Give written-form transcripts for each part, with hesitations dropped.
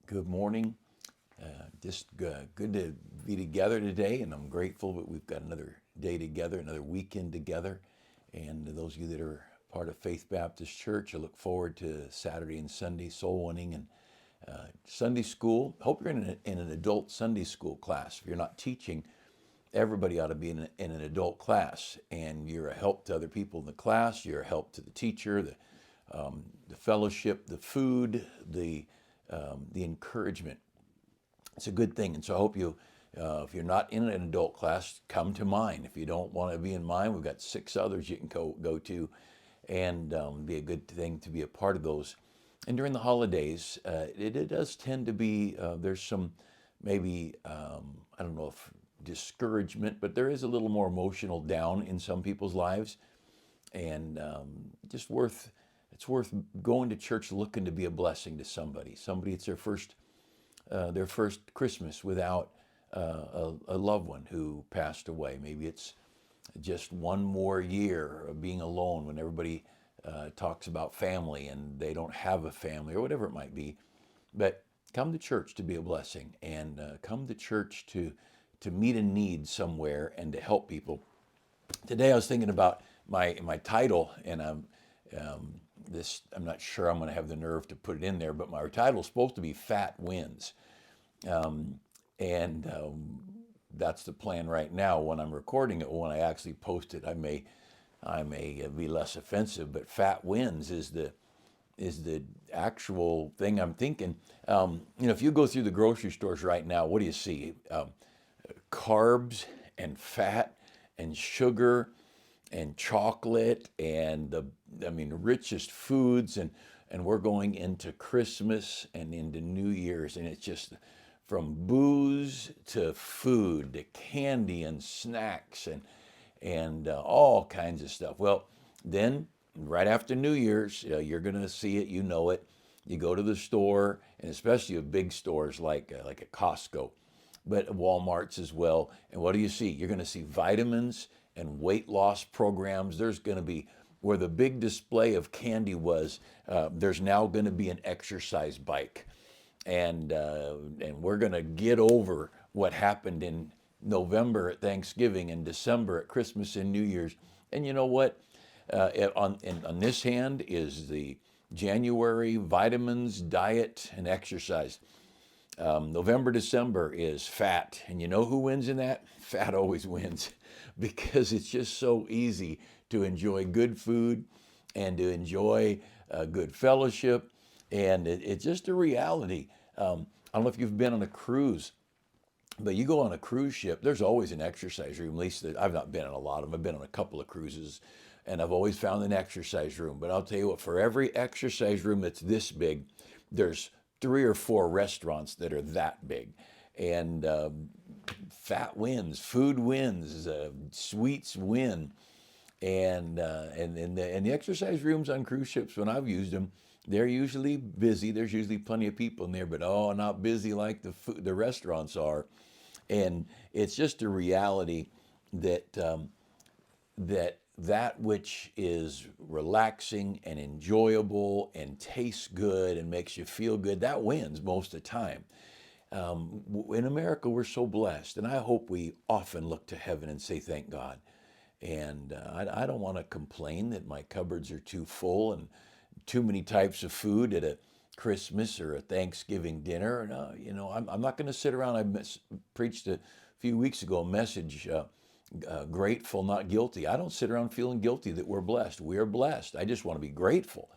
Good morning. Good to be together today, and I'm grateful that we've got another day together, another weekend together. And those of you that are part of Faith Baptist Church, I look forward to Saturday and Sunday soul winning and Sunday school. Hope you're in an adult Sunday school class. If you're not teaching, everybody ought to be in an adult class, and you're a help to other people in the class. You're a help to the teacher, the fellowship, the food, the encouragement. It's a good thing. And so I hope if you're not in an adult class, come to mine. If you don't want to be in mine, we've got 6 others you can go to, and be a good thing to be a part of those. And during the holidays, it does tend to be, there's some maybe, I don't know if discouragement, but there is a little more emotional down in some people's lives. And it's worth going to church looking to be a blessing to somebody. Somebody, it's their first Christmas without a loved one who passed away. Maybe it's just one more year of being alone when everybody talks about family and they don't have a family or whatever it might be. But come to church to be a blessing, and come to church to meet a need somewhere and to help people. Today I was thinking about my title, and I'm not sure I'm going to have the nerve to put it in there, but my title is supposed to be Fat Wins. And that's the plan right now. When I'm recording it, when I actually post it, I may be less offensive, but Fat Wins is the actual thing I'm thinking. If you go through the grocery stores right now, what do you see? Carbs and fat and sugar and chocolate and the richest foods, and we're going into Christmas and into New Year's, and it's just from booze to food to candy and snacks and all kinds of stuff. Well, then right after New Year's, you're going to see it, you know it. You go to the store, and especially at big stores like a Costco, but Walmart's as well. And what do you see? You're going to see vitamins and weight loss programs. There's going to be, where the big display of candy was, there's now going to be an exercise bike. And we're going to get over what happened in November at Thanksgiving and December at Christmas and New Year's. And you know what? On this hand is the January vitamins, diet, and exercise. November, December is fat. And you know who wins in that? Fat always wins, because it's just so easy to enjoy good food and to enjoy good fellowship. And it's just a reality. I don't know if you've been on a cruise, but you go on a cruise ship, there's always an exercise room. At least I've not been on a lot of them. I've been on a couple of cruises, and I've always found an exercise room. But I'll tell you what, for every exercise room that's this big, there's 3 or 4 restaurants that are that big. And fat wins, food wins, sweets win. And the exercise rooms on cruise ships, when I've used them, they're usually busy. There's usually plenty of people in there, but not busy like the restaurants are. And it's just a reality that that which is relaxing and enjoyable and tastes good and makes you feel good, that wins most of the time. In America, we're so blessed, and I hope we often look to heaven and say, thank God. And I don't want to complain that my cupboards are too full and too many types of food at a Christmas or a Thanksgiving dinner. No, I'm not going to sit around. Preached a few weeks ago a message, grateful, not guilty. I don't sit around feeling guilty that we're blessed. We are blessed. I just want to be grateful.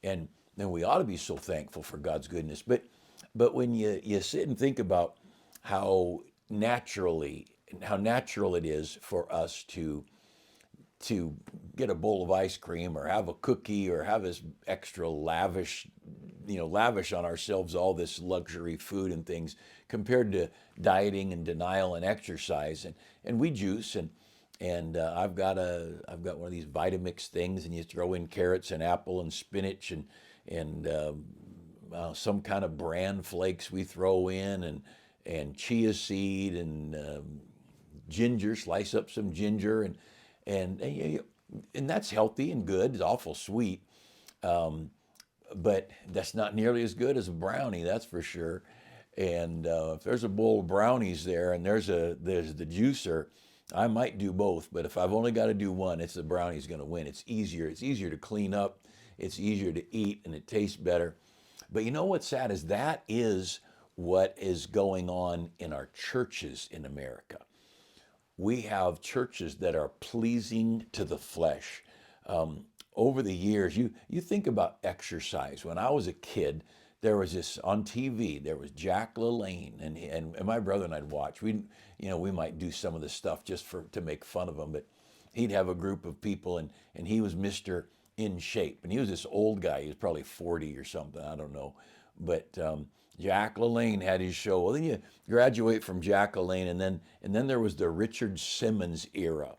And then we ought to be so thankful for God's goodness. But when you sit and think about how natural it is for us to get a bowl of ice cream or have a cookie or have this extra lavish on ourselves all this luxury food and things, compared to dieting and denial and exercise. And we juice, and I've got one of these Vitamix things, and you throw in carrots and apple and spinach and some kind of bran flakes we throw in, and chia seed and ginger, slice up some ginger, and that's healthy and good. It's awful sweet, but that's not nearly as good as a brownie, that's for sure. And if there's a bowl of brownies there and there's the juicer, I might do both. But if I've only got to do one, it's the brownie's going to win. It's easier. It's easier to clean up. It's easier to eat, and it tastes better. But you know what's sad is that is what is going on in our churches in America. We have churches that are pleasing to the flesh. Over the years, you think about exercise. When I was a kid, there was this on TV. There was Jack LaLanne, and my brother and I'd watch. We might do some of the stuff just to make fun of him, but he'd have a group of people, and he was Mister In Shape, and he was this old guy. He was probably 40 or something. I don't know, but Jack LaLanne had his show. Well, then you graduate from Jack LaLanne, and then there was the Richard Simmons era,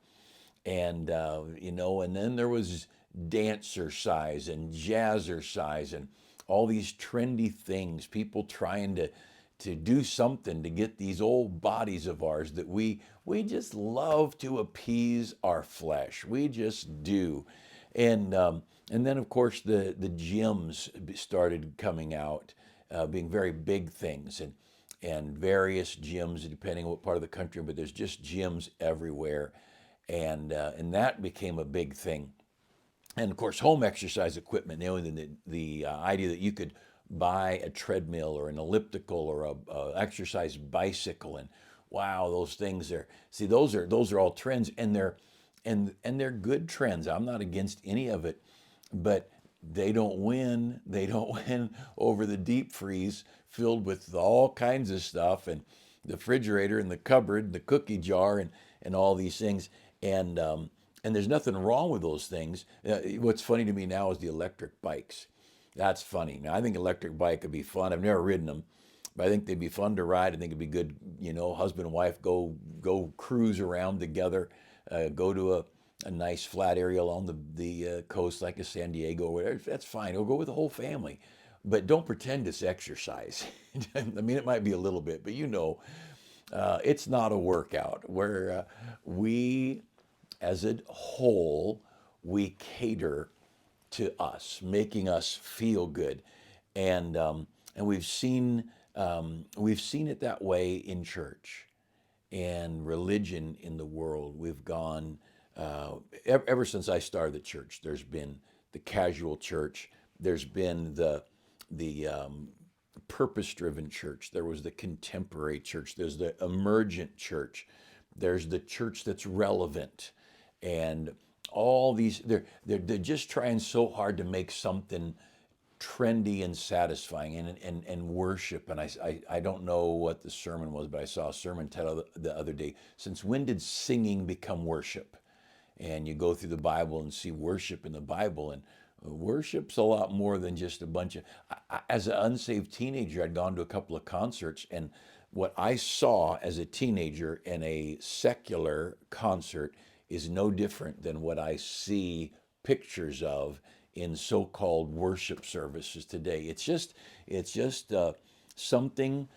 and then there was dancercise and jazzercise and all these trendy things. People trying to do something to get these old bodies of ours that we just love to appease our flesh. We just do, and then of course the gyms started coming out, being very big things, and various gyms depending on what part of the country. But there's just gyms everywhere, and that became a big thing. And of course, home exercise equipment. The idea that you could buy a treadmill or an elliptical or a exercise bicycle, and wow, those things are. See, those are all trends, and they're good trends. I'm not against any of it, but they don't win. They don't win over the deep freeze filled with all kinds of stuff, and the refrigerator and the cupboard, the cookie jar, and all these things. And there's nothing wrong with those things. What's funny to me now is the electric bikes. That's funny. Now, I think electric bike would be fun. I've never ridden them, but I think they'd be fun to ride. I think it'd be good, husband and wife go cruise around together, go to a nice flat area along the coast like a San Diego or whatever. That's fine. Or go with the whole family. But don't pretend it's exercise. I mean, it might be a little bit, but it's not a workout. Where we as a whole, we cater to us, making us feel good, and we've seen it that way in church and religion in the world. We've gone ever since I started the church. There's been the casual church. There's been the purpose-driven church. There was the contemporary church. There's the emergent church. There's the church that's relevant, and all these they're just trying so hard to make something trendy and satisfying and worship. And I don't know what the sermon was, but I saw a sermon title the other day. Since when did singing become worship? And you go through the Bible and see worship in the Bible, and worship's a lot more than just a bunch of. As an unsaved teenager, I'd gone to a couple of concerts, and what I saw as a teenager in a secular concert is no different than what I see pictures of in so-called worship services today. It's just something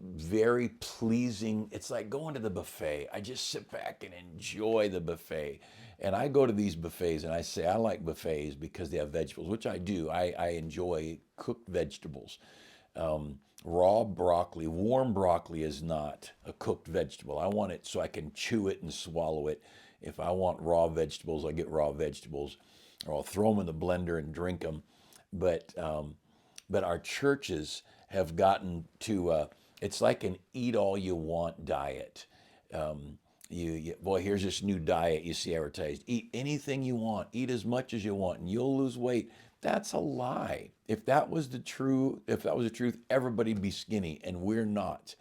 very pleasing. It's like going to the buffet. I just sit back and enjoy the buffet. And I go to these buffets and I say I like buffets because they have vegetables, which I do. I enjoy cooked vegetables. Raw broccoli, warm broccoli is not a cooked vegetable. I want it so I can chew it and swallow it. If I want raw vegetables, I get raw vegetables, or I'll throw them in the blender and drink them. But our churches have gotten to it's like an eat all you want diet. Boy, here's this new diet you see advertised. Eat anything you want, eat as much as you want, and you'll lose weight. That's a lie. If that was the truth, everybody'd be skinny, and we're not.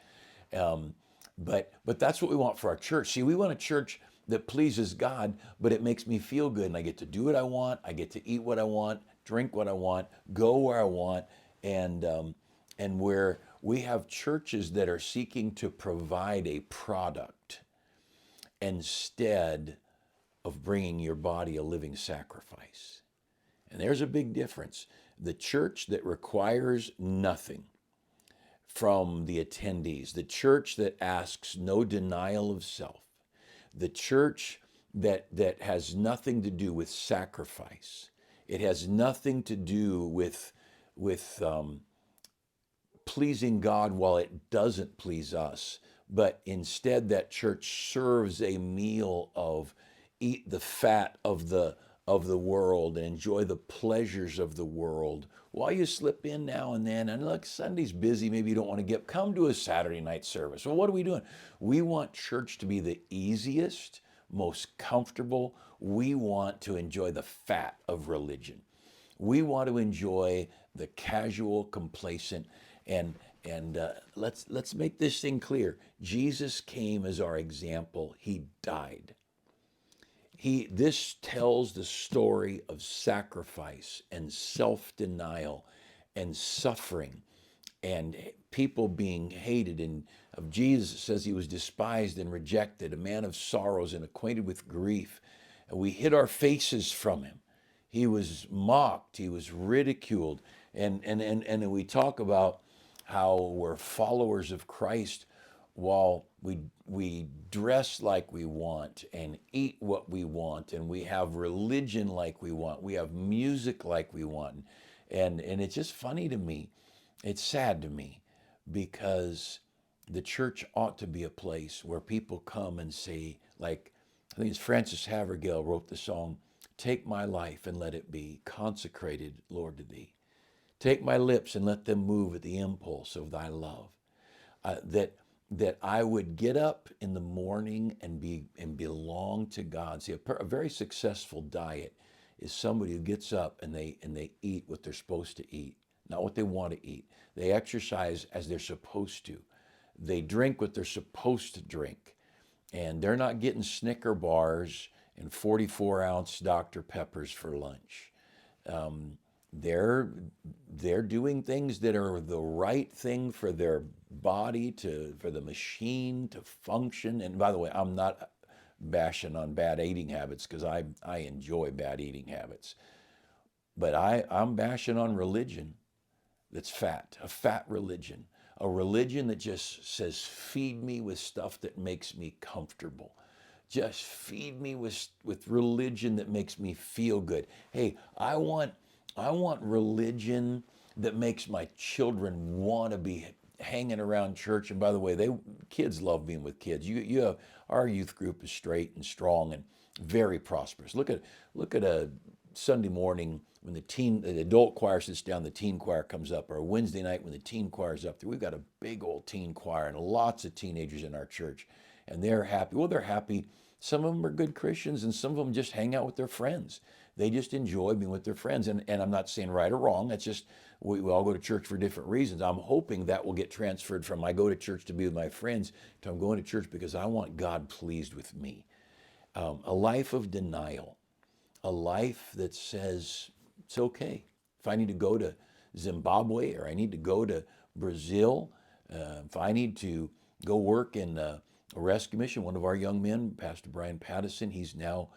But that's what we want for our church. See, we want a church that pleases God, but it makes me feel good, and I get to do what I want. I get to eat what I want, drink what I want, go where I want, and where we have churches that are seeking to provide a product instead of bringing your body a living sacrifice. And there's a big difference. The church that requires nothing from the attendees, the church that asks no denial of self, the church that has nothing to do with sacrifice, It has nothing to do with pleasing God while it doesn't please us, but instead that church serves a meal of eat the fat of the world and enjoy the pleasures of the world while you slip in now and then. And look, Sunday's busy, maybe you don't want to come to a Saturday night service. Well, what are we doing? We want church to be the easiest, most comfortable. We want to enjoy the fat of religion. We want to enjoy the casual, complacent, and let's make this thing clear. Jesus came as our example. He died. This tells the story of sacrifice and self-denial and suffering and people being hated. And of Jesus, it says he was despised and rejected, a man of sorrows and acquainted with grief. And we hid our faces from him. He was mocked, he was ridiculed. And we talk about how we're followers of Christ while we dress like we want and eat what we want, and we have religion like we want, we have music like we want. And it's just funny to me. It's sad to me because the church ought to be a place where people come and say, like, I think it's Francis Havergal wrote the song, "Take my life and let it be consecrated, Lord, to thee. Take my lips and let them move at the impulse of thy love." That I would get up in the morning and belong to God. See, a very successful diet is somebody who gets up and they eat what they're supposed to eat, not what they want to eat. They exercise as they're supposed to. They drink what they're supposed to drink, and they're not getting Snicker bars and 44-ounce Dr. Peppers for lunch. Um, they're doing things that are the right thing for their body, for the machine to function. And by the way, I'm not bashing on bad eating habits because I enjoy bad eating habits. But I'm bashing on religion that's fat, a fat religion, a religion that just says, feed me with stuff that makes me comfortable. Just feed me with religion that makes me feel good. Hey, I want religion that makes my children want to be hanging around church. And by the way, kids love being with kids. You have, our youth group is straight and strong and very prosperous. Look at a Sunday morning when the adult choir sits down, the teen choir comes up, or a Wednesday night when the teen choir's up there. We've got a big old teen choir and lots of teenagers in our church, and they're happy. Well, they're happy. Some of them are good Christians, and some of them just hang out with their friends. They just enjoy being with their friends. And I'm not saying right or wrong. That's just, we all go to church for different reasons. I'm hoping that will get transferred from I go to church to be with my friends to I'm going to church because I want God pleased with me. A life of denial, a life that says it's okay. If I need to go to Zimbabwe or I need to go to Brazil, if I need to go work in a rescue mission, one of our young men, Pastor Brian Pattison, he's now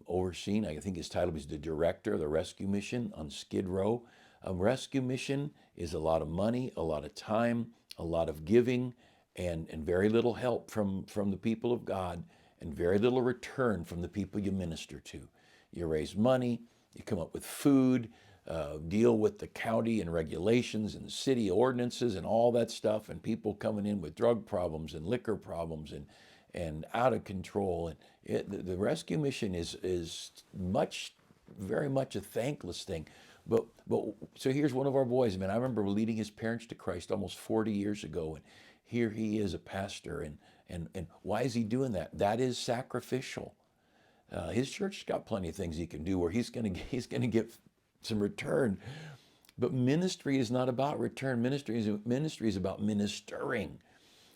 overseen, I think his title is the director of the rescue mission on Skid Row. A rescue mission is a lot of money, a lot of time, a lot of giving, and very little help from the people of God, and very little return from the people you minister to. You raise money, you come up with food, deal with the county and regulations and city ordinances and all that stuff, and people coming in with drug problems and liquor problems and out of control. And the rescue mission is very much a thankless thing. But so here's one of our boys, man. I remember leading his parents to Christ almost 40 years ago, and here he is, a pastor. And why is he doing that? That is sacrificial. His church's got plenty of things he can do where he's going to get some return. But ministry is not about return. Ministry is about ministering.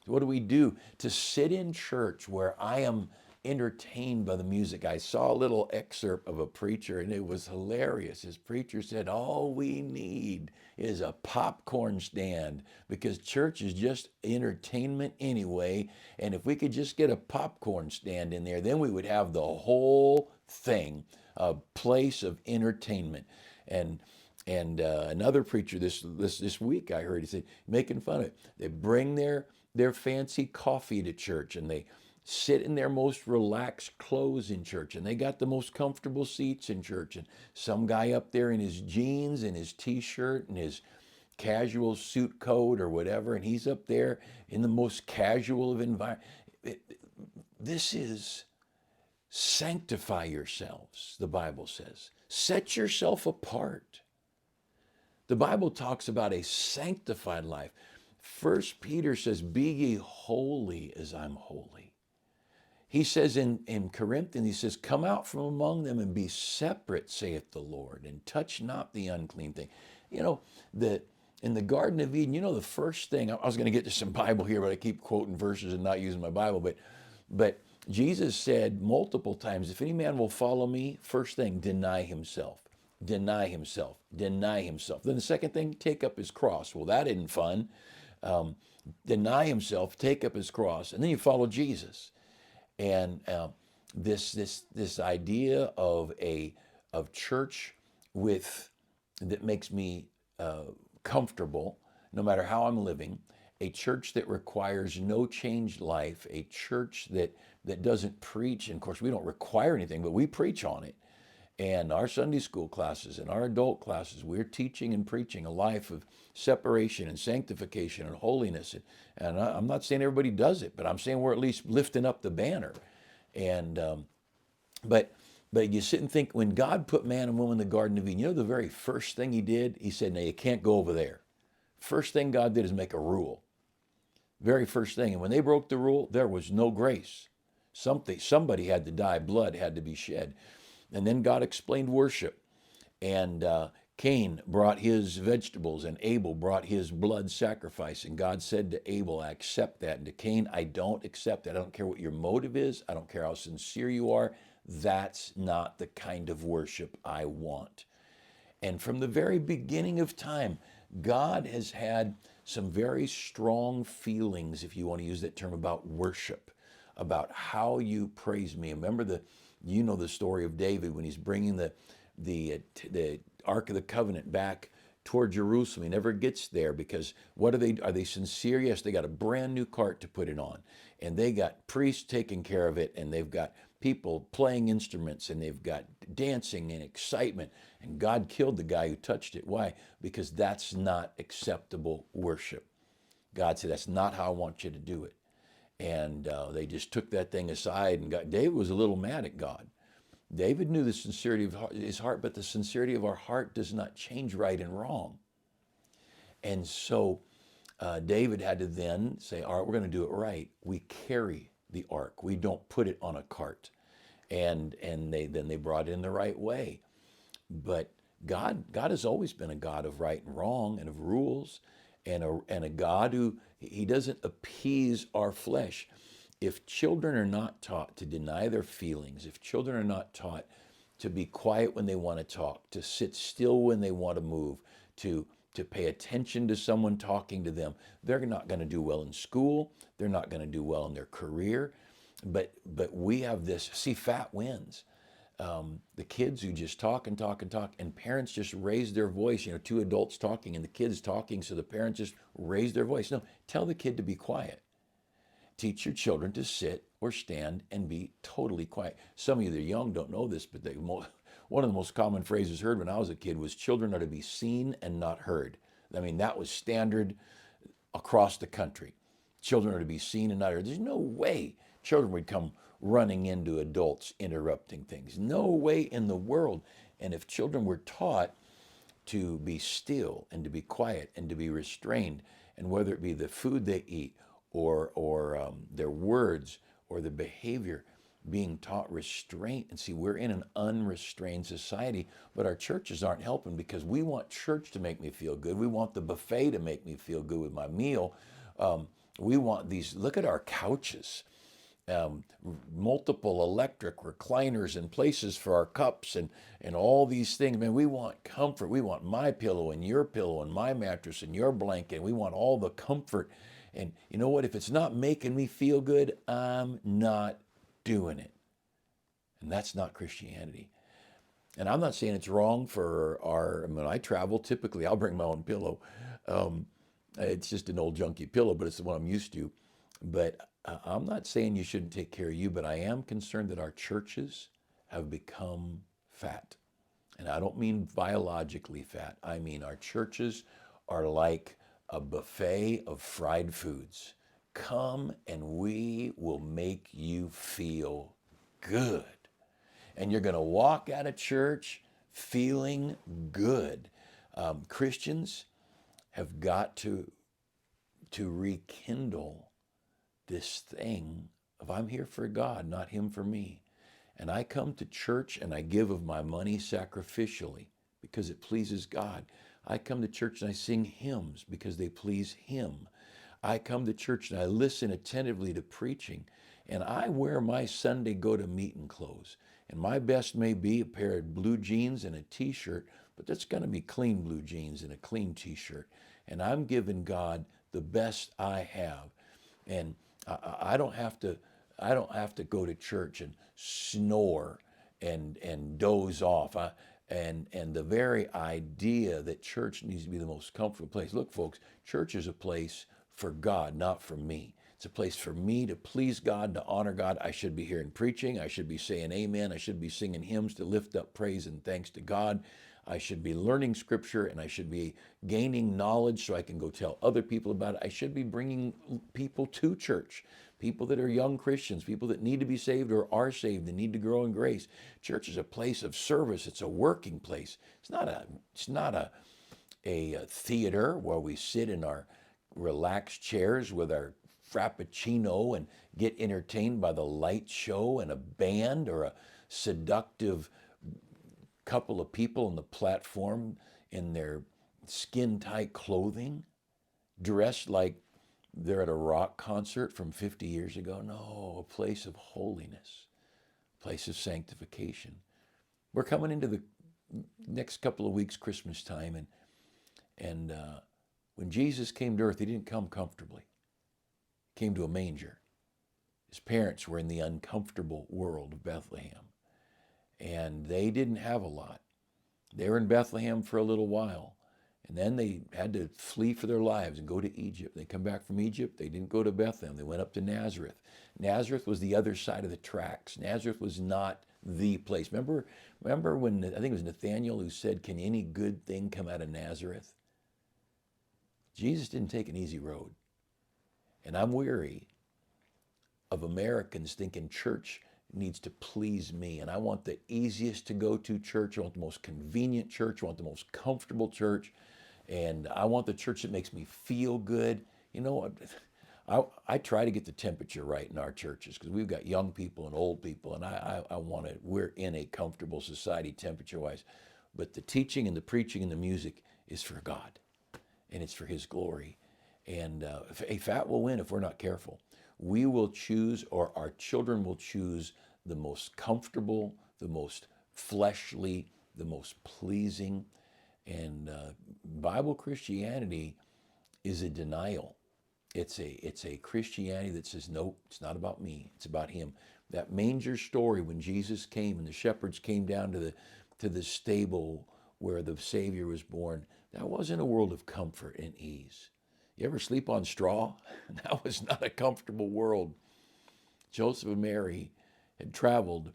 What do we do? To sit in church where I am entertained by the music. I saw a little excerpt of a preacher and it was hilarious. His preacher said, all we need is a popcorn stand because church is just entertainment anyway. And if we could just get a popcorn stand in there, then we would have the whole thing, a place of entertainment. And another preacher this week I heard, he said, making fun of it. They bring their fancy coffee to church and they sit in their most relaxed clothes in church, and they got the most comfortable seats in church, and some guy up there in his jeans and his t-shirt and his casual suit coat or whatever, and he's up there in the most casual of environment. This is sanctify yourselves, the Bible says. Set yourself apart. The Bible talks about a sanctified life. First Peter says, be ye holy as I'm holy. He says in Corinthians, he says, come out from among them and be separate, saith the Lord, and touch not the unclean thing. You know, in the Garden of Eden, you know, the first thing, I was going to get to some Bible here, but I keep quoting verses and not using my Bible, but Jesus said multiple times, if any man will follow me, first thing, deny himself, deny himself, deny himself. Then the second thing, take up his cross. Well, that isn't fun. Deny himself, take up his cross, and then you follow Jesus. And this idea of church that makes me comfortable, no matter how I'm living, a church that requires no changed life, a church that doesn't preach. And of course, we don't require anything, but we preach on it. And our Sunday school classes and our adult classes, we're teaching and preaching a life of separation and sanctification and holiness. And I'm not saying everybody does it, but I'm saying we're at least lifting up the banner. And but you sit and think, when God put man and woman in the Garden of Eden, you know the very first thing he did? He said, now you can't go over there. First thing God did is make a rule. Very first thing. And when they broke the rule, there was no grace. Somebody had to die. Blood had to be shed. And then God explained worship. And Cain brought his vegetables and Abel brought his blood sacrifice. And God said to Abel, I accept that. And to Cain, I don't accept that. I don't care what your motive is. I don't care how sincere you are. That's not the kind of worship I want. And from the very beginning of time, God has had some very strong feelings, if you want to use that term, about worship, about how you praise me. Remember you know the story of David when he's bringing the Ark of the Covenant back toward Jerusalem. He never gets there because are they sincere? Yes, they got a brand new cart to put it on, and they got priests taking care of it, and they've got people playing instruments, and they've got dancing and excitement. And God killed the guy who touched it. Why? Because that's not acceptable worship. God said, that's not how I want you to do it. And they just took that thing aside, and David was a little mad at God. David knew the sincerity of his heart, but the sincerity of our heart does not change right and wrong. And so David had to then say, all right, we're going to do it right. We carry the ark. We don't put it on a cart. And they brought it in the right way. But God has always been a God of right and wrong and of rules, and a God who, he doesn't appease our flesh. If children are not taught to deny their feelings, if children are not taught to be quiet when they want to talk, to sit still when they want to move, to pay attention to someone talking to them, they're not going to do well in school. They're not going to do well in their career. But we have this, see, fat wins. The kids who just talk and talk and talk, and parents just raise their voice, two adults talking and the kids talking, so the parents just raise their voice. No, tell the kid to be quiet. Teach your children to sit or stand and be totally quiet. Some of you that are young don't know this, but one of the most common phrases heard when I was a kid was, children are to be seen and not heard. I mean, that was standard across the country. Children are to be seen and not heard. There's no way children would come running into adults interrupting things. No way in the world. And if children were taught to be still and to be quiet and to be restrained, and whether it be the food they eat or their words or the behavior, being taught restraint. And see, we're in an unrestrained society, but our churches aren't helping, because we want church to make me feel good. We want the buffet to make me feel good with my meal. We want these, look at our couches. Multiple electric recliners and places for our cups and all these things. Man, we want comfort. We want my pillow and your pillow and my mattress and your blanket. We want all the comfort. And you know what? If it's not making me feel good, I'm not doing it. And that's not Christianity. And I'm not saying it's wrong for when I travel, typically I'll bring my own pillow. It's just an old junky pillow, but it's the one I'm used to. But I'm not saying you shouldn't take care of you, but I am concerned that our churches have become fat. And I don't mean biologically fat. I mean our churches are like a buffet of fried foods. Come and we will make you feel good. And you're going to walk out of church feeling good. Christians have got to rekindle this thing of I'm here for God, not him for me. And I come to church and I give of my money sacrificially because it pleases God. I come to church and I sing hymns because they please him. I come to church and I listen attentively to preaching. And I wear my Sunday go-to-meeting clothes. And my best may be a pair of blue jeans and a t-shirt, but that's going to be clean blue jeans and a clean t-shirt. And I'm giving God the best I have. And I don't have to go to church and snore and doze off. And the very idea that church needs to be the most comfortable place. Look, folks, church is a place for God, not for me. It's a place for me to please God, to honor God. I should be hearing preaching. I should be saying amen. I should be singing hymns to lift up praise and thanks to God. I should be learning scripture and I should be gaining knowledge so I can go tell other people about it. I should be bringing people to church, people that are young Christians, people that need to be saved or are saved and need to grow in grace. Church is a place of service. It's a working place. It's not a theater where we sit in our relaxed chairs with our frappuccino and get entertained by the light show and a band or a seductive couple of people on the platform in their skin-tight clothing, dressed like they're at a rock concert from 50 years ago. No, a place of holiness, a place of sanctification. We're coming into the next couple of weeks, Christmas time, and when Jesus came to earth, he didn't come comfortably. He came to a manger. His parents were in the uncomfortable world of Bethlehem, and they didn't have a lot. They were in Bethlehem for a little while, and then they had to flee for their lives and go to Egypt. They come back from Egypt. They didn't go to Bethlehem. They went up to Nazareth. Nazareth was the other side of the tracks. Nazareth was not the place. Remember when, I think it was Nathaniel who said, can any good thing come out of Nazareth? Jesus didn't take an easy road. And I'm weary of Americans thinking church needs to please me. And I want the easiest to go to church. I want the most convenient church. I want the most comfortable church. And I want the church that makes me feel good. You know, I try to get the temperature right in our churches because we've got young people and old people. And I want to, we're in a comfortable society temperature-wise. But the teaching and the preaching and the music is for God. And it's for his glory. And a fat will win if we're not careful. We will choose, or our children will choose, the most comfortable, the most fleshly, the most pleasing. And Bible Christianity is a denial. It's a Christianity that says, nope, it's not about me. It's about him. That manger story when Jesus came and the shepherds came down to the stable where the Savior was born, that wasn't a world of comfort and ease. You ever sleep on straw? That was not a comfortable world. Joseph and Mary had traveled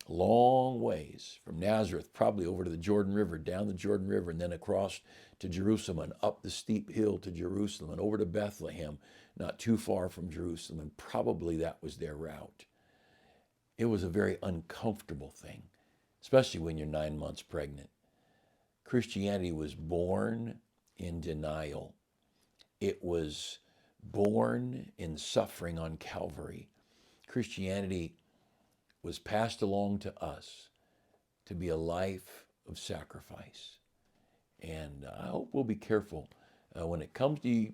a long ways from Nazareth, probably over to the Jordan River, down the Jordan River, and then across to Jerusalem and up the steep hill to Jerusalem and over to Bethlehem, not too far from Jerusalem, and probably that was their route. It was a very uncomfortable thing, especially when you're 9 months pregnant. Christianity was born in denial. It was born in suffering on Calvary. Christianity was passed along to us to be a life of sacrifice. And I hope we'll be careful. When it comes to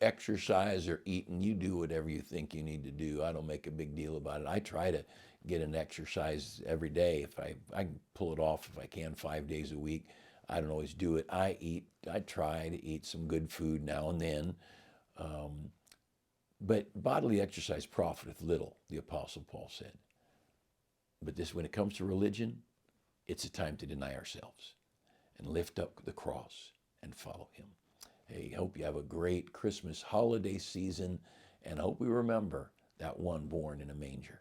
exercise or eating, you do whatever you think you need to do. I don't make a big deal about it. I try to get an exercise every day. If I can pull it off if I can 5 days a week. I don't always do it. I try to eat some good food now and then. But bodily exercise profiteth little, the Apostle Paul said. But when it comes to religion, it's a time to deny ourselves and lift up the cross and follow him. Hey, hope you have a great Christmas holiday season, and hope we remember that one born in a manger.